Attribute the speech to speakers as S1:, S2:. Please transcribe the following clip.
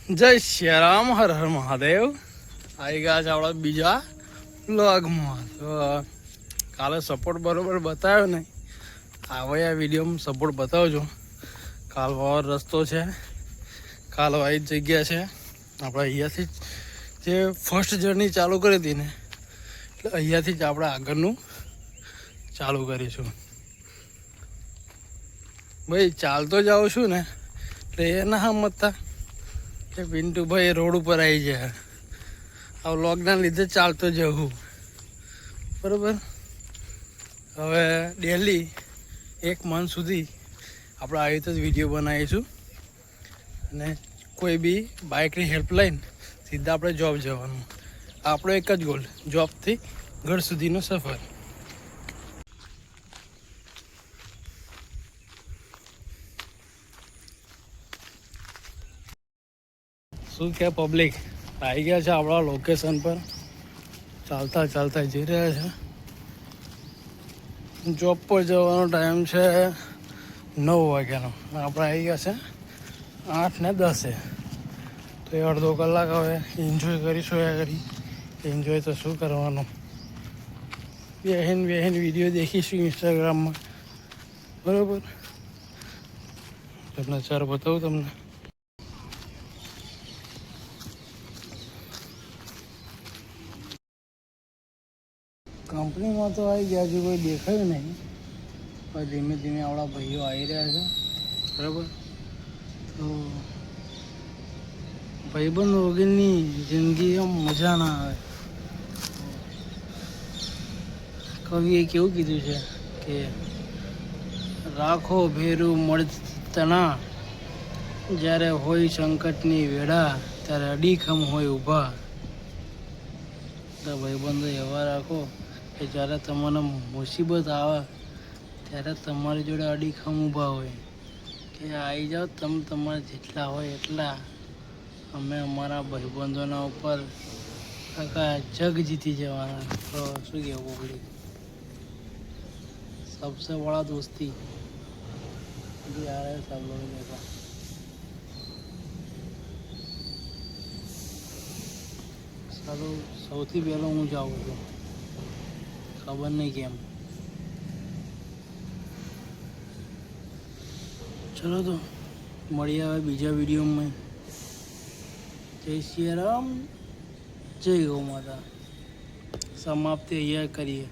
S1: જય શ્રી રામ, હર હર મહાદેવ. આવી ગયા છે આપણા બીજા વ્લોગમાં. તો કાલે સપોર્ટ બરોબર બતાવ્યો ને, હવે આ વિડીયોમાં સપોર્ટ બતાવજો. કાલ વાર રસ્તો છે, કાલ વાળી જગ્યા છે. આપણે અહીંયાથી જે ફર્સ્ટ જર્ની ચાલુ કરી હતી ને, એટલે અહીંયાથી જ આપણે આગળનું ચાલુ કરીશું. ભાઈ ચાલતો જાઉં છું ને, એટલે એ ના સમજતા કે પિન્ટુભાઈ રોડ ઉપર આવી જાય. આ વ્લોગના લીધે ચાલતો જવું બરાબર. હવે ડેલી 1 મંથ સુધી આપણે આવી રીતે જ વિડીયો બનાવીશું. અને કોઈ બી બાઇકની હેલ્પ લઈને સીધા આપણે જોબ જવાનું. આપણો એક જ ગોલ, જોબથી ઘર સુધીનો સફર. શું કે પબ્લિક આવી ગયા છે આપણા લોકેશન પર, ચાલતા ચાલતા જઈ રહ્યા છે. જોબ પર જવાનો ટાઈમ છે 9 વાગ્યાનો, આપણે આવી ગયા છે 8:10. તો એ અડધો કલાક હવે એન્જોય કરીશું. કરી એન્જોય તો શું કરવાનું, બેહીને વિડીયો દેખીશું ઇન્સ્ટાગ્રામમાં બરાબર. તમને ચાર બતાવું તમને. કંપનીમાં તો આવી ગયા, હજુ કોઈ દેખાયું નહીં, પણ ધીમે ધીમે આપણા ભાઈઓ આવી રહ્યા છે બરાબર. તો ભાઈબંધ વગરની જિંદગી આમ મજા ના આવે. કવિએ કેવું કીધું છે કે રાખો ભેરું મળતના, જ્યારે હોય સંકટની વેળા ત્યારે અડીખમ હોય ઊભા. તો ભાઈબંધો એવા રાખો કે જ્યારે તમને મુસીબત આવે ત્યારે તમારી જોડે અડીખમ ઊભા હોય કે આવી જાઓ તમે, તમારા જેટલા હોય એટલા. અમે અમારા ભાઈબંધોના ઉપર કાકા જગ જીતી જવાના. તો શું કહેવું પડી, सबसे बड़ा दोस्ती भी आ रहा है सब लोग देखा. સારું, સૌથી પહેલો હું જાઉં છું, ખબર નહીં કેમ. ચલો તો મળીએ હવે બીજા વિડીયોમાં. જય શ્રી રામ, જય ગૌ માતા. સમાપ્તિ અહીંયા કરીએ.